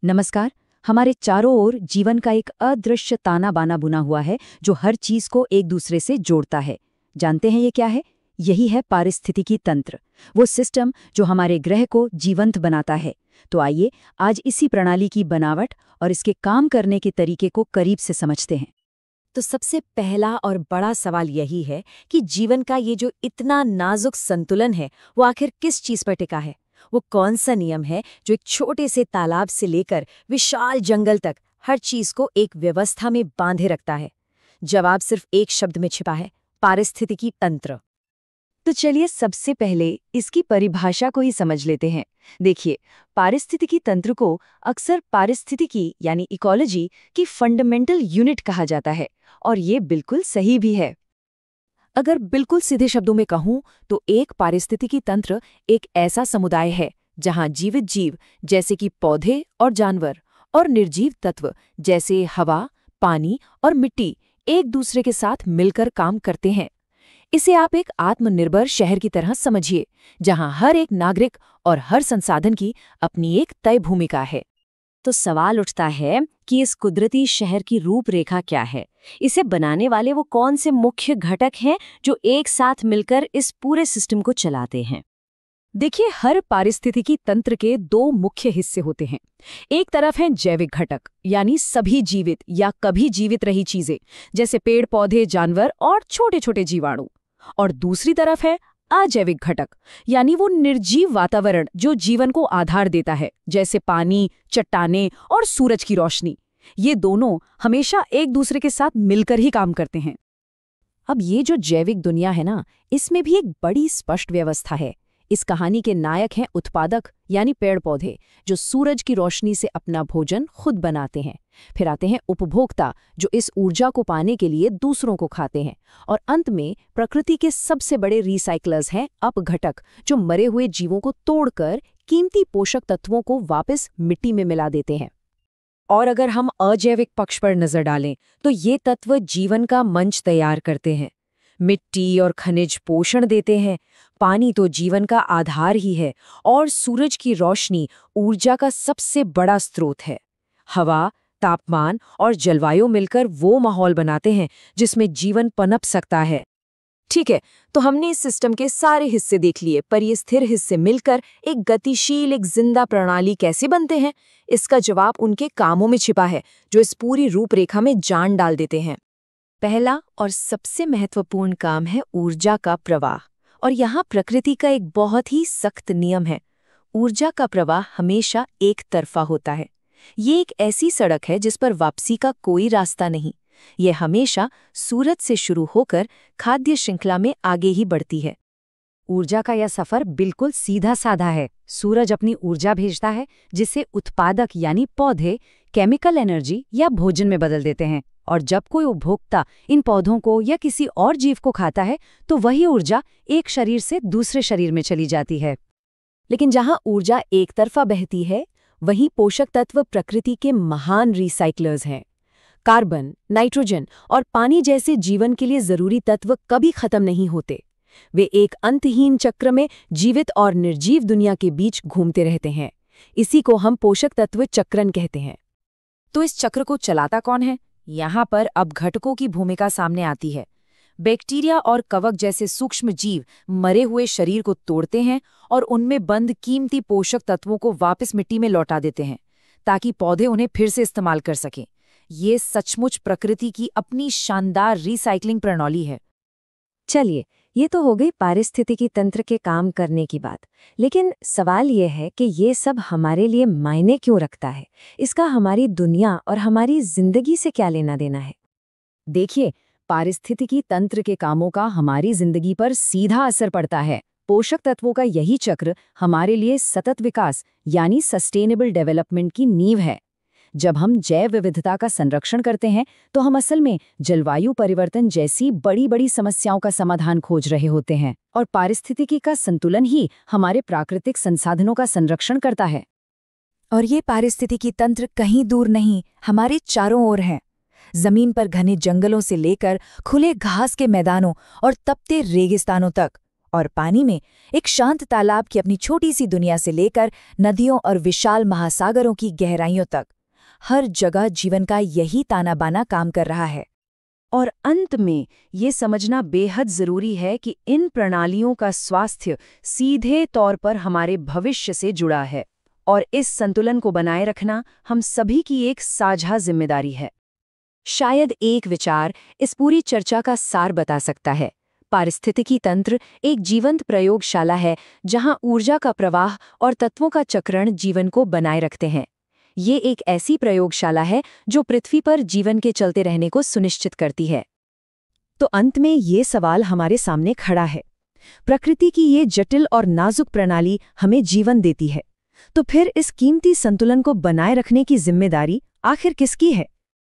नमस्कार। हमारे चारों ओर जीवन का एक अदृश्य ताना बाना बुना हुआ है जो हर चीज को एक दूसरे से जोड़ता है। जानते हैं ये क्या है? यही है पारिस्थितिकी तंत्र, वो सिस्टम जो हमारे ग्रह को जीवंत बनाता है। तो आइए आज इसी प्रणाली की बनावट और इसके काम करने के तरीके को करीब से समझते हैं। तो सबसे पहला और बड़ा सवाल यही है कि जीवन का ये जो इतना नाजुक संतुलन है वो आखिर किस चीज पर टिका है। वो कौन सा नियम है जो एक छोटे से तालाब से लेकर विशाल जंगल तक हर चीज को एक व्यवस्था में बांधे रखता है। जवाब सिर्फ एक शब्द में छिपा है, पारिस्थितिकी तंत्र। तो चलिए सबसे पहले इसकी परिभाषा को ही समझ लेते हैं। देखिए, पारिस्थितिकी तंत्र को अक्सर पारिस्थितिकी यानी इकोलॉजी की फंडामेंटल यूनिट कहा जाता है, और ये बिल्कुल सही भी है। अगर बिल्कुल सीधे शब्दों में कहूं तो एक पारिस्थितिकी तंत्र एक ऐसा समुदाय है जहां जीवित जीव जैसे कि पौधे और जानवर और निर्जीव तत्व जैसे हवा, पानी और मिट्टी एक दूसरे के साथ मिलकर काम करते हैं। इसे आप एक आत्मनिर्भर शहर की तरह समझिए, जहां हर एक नागरिक और हर संसाधन की अपनी एक तय भूमिका है। तो सवाल उठता है कि इस कुदरती शहर की रूपरेखा क्या है? इसे बनाने वाले वो कौन से मुख्य घटक हैं जो एक साथ मिलकर इस पूरे सिस्टम को चलाते हैं? देखिए, हर पारिस्थितिकी तंत्र के दो मुख्य हिस्से होते हैं। एक तरफ है जैविक घटक, यानी सभी जीवित या कभी जीवित रही चीजें जैसे पेड़ पौधे, जानवर और छोटे छोटे जीवाणु। और दूसरी तरफ है अजैविक घटक, यानी वो निर्जीव वातावरण जो जीवन को आधार देता है, जैसे पानी, चट्टानें और सूरज की रोशनी। ये दोनों हमेशा एक दूसरे के साथ मिलकर ही काम करते हैं। अब ये जो जैविक दुनिया है ना, इसमें भी एक बड़ी स्पष्ट व्यवस्था है। इस कहानी के नायक हैं उत्पादक, यानी पेड़ पौधे, जो सूरज की रोशनी से अपना भोजन खुद बनाते हैं। फिर आते हैं उपभोक्ता, जो इस ऊर्जा को पाने के लिए दूसरों को खाते हैं। और अंत में प्रकृति के सबसे बड़े रिसाइक्लर्स हैं अपघटक, जो मरे हुए जीवों को तोड़कर कीमती पोषक तत्वों को वापस मिट्टी में मिला देते हैं। और अगर हम अजैविक पक्ष पर नजर डालें तो ये तत्व जीवन का मंच तैयार करते हैं। मिट्टी और खनिज पोषण देते हैं, पानी तो जीवन का आधार ही है, और सूरज की रोशनी ऊर्जा का सबसे बड़ा स्रोत है। हवा, तापमान और जलवायु मिलकर वो माहौल बनाते हैं जिसमें जीवन पनप सकता है। ठीक है, तो हमने इस सिस्टम के सारे हिस्से देख लिए, पर ये स्थिर हिस्से मिलकर एक गतिशील, एक जिंदा प्रणाली कैसे बनते हैं? इसका जवाब उनके कामों में छिपा है, जो इस पूरी रूपरेखा में जान डाल देते हैं। पहला और सबसे महत्वपूर्ण काम है ऊर्जा का प्रवाह, और यहाँ प्रकृति का एक बहुत ही सख्त नियम है। ऊर्जा का प्रवाह हमेशा एक तरफा होता है। ये एक ऐसी सड़क है जिस पर वापसी का कोई रास्ता नहीं। ये हमेशा सूरज से शुरू होकर खाद्य श्रृंखला में आगे ही बढ़ती है। ऊर्जा का यह सफर बिल्कुल सीधा साधा है। सूरज अपनी ऊर्जा भेजता है, जिसे उत्पादक यानी पौधे केमिकल एनर्जी या भोजन में बदल देते हैं। और जब कोई उपभोक्ता इन पौधों को या किसी और जीव को खाता है तो वही ऊर्जा एक शरीर से दूसरे शरीर में चली जाती है। लेकिन जहां ऊर्जा एक तरफा बहती है, वहीं पोषक तत्व प्रकृति के महान रिसाइक्लर्स हैं। कार्बन, नाइट्रोजन और पानी जैसे जीवन के लिए जरूरी तत्व कभी खत्म नहीं होते। वे एक अंतहीन चक्र में जीवित और निर्जीव दुनिया के बीच घूमते रहते हैं। इसी को हम पोषक तत्व चक्रण कहते हैं। तो इस चक्र को चलाता कौन है? यहाँ पर अब घटकों की भूमिका सामने आती है। बैक्टीरिया और कवक जैसे सूक्ष्म जीव मरे हुए शरीर को तोड़ते हैं और उनमें बंद कीमती पोषक तत्वों को वापस मिट्टी में लौटा देते हैं, ताकि पौधे उन्हें फिर से इस्तेमाल कर सकें। ये सचमुच प्रकृति की अपनी शानदार रिसाइकलिंग प्रणाली है। चलिए, ये तो हो गई पारिस्थितिकी तंत्र के काम करने की बात। लेकिन सवाल ये है कि ये सब हमारे लिए मायने क्यों रखता है? इसका हमारी दुनिया और हमारी जिंदगी से क्या लेना देना है? देखिए, पारिस्थितिकी तंत्र के कामों का हमारी जिंदगी पर सीधा असर पड़ता है। पोषक तत्वों का यही चक्र हमारे लिए सतत विकास यानी सस्टेनेबल डेवलपमेंट की नींव है। जब हम जैव विविधता का संरक्षण करते हैं तो हम असल में जलवायु परिवर्तन जैसी बड़ी बड़ी समस्याओं का समाधान खोज रहे होते हैं, और पारिस्थितिकी का संतुलन ही हमारे प्राकृतिक संसाधनों का संरक्षण करता है। और ये पारिस्थितिकी तंत्र कहीं दूर नहीं, हमारे चारों ओर है। जमीन पर घने जंगलों से लेकर खुले घास के मैदानों और तपते रेगिस्तानों तक, और पानी में एक शांत तालाब की अपनी छोटी सी दुनिया से लेकर नदियों और विशाल महासागरों की गहराइयों तक हर जगह जीवन का यही ताना बाना काम कर रहा है। और अंत में ये समझना बेहद जरूरी है कि इन प्रणालियों का स्वास्थ्य सीधे तौर पर हमारे भविष्य से जुड़ा है और इस संतुलन को बनाए रखना हम सभी की एक साझा जिम्मेदारी है। शायद एक विचार इस पूरी चर्चा का सार बता सकता है। पारिस्थितिकी तंत्र एक जीवंत प्रयोगशाला है जहां ऊर्जा का प्रवाह और तत्वों का चक्रण जीवन को बनाए रखते हैं। ये एक ऐसी प्रयोगशाला है जो पृथ्वी पर जीवन के चलते रहने को सुनिश्चित करती है। तो अंत में ये सवाल हमारे सामने खड़ा है। प्रकृति की ये जटिल और नाजुक प्रणाली हमें जीवन देती है, तो फिर इस कीमती संतुलन को बनाए रखने की जिम्मेदारी आखिर किसकी है?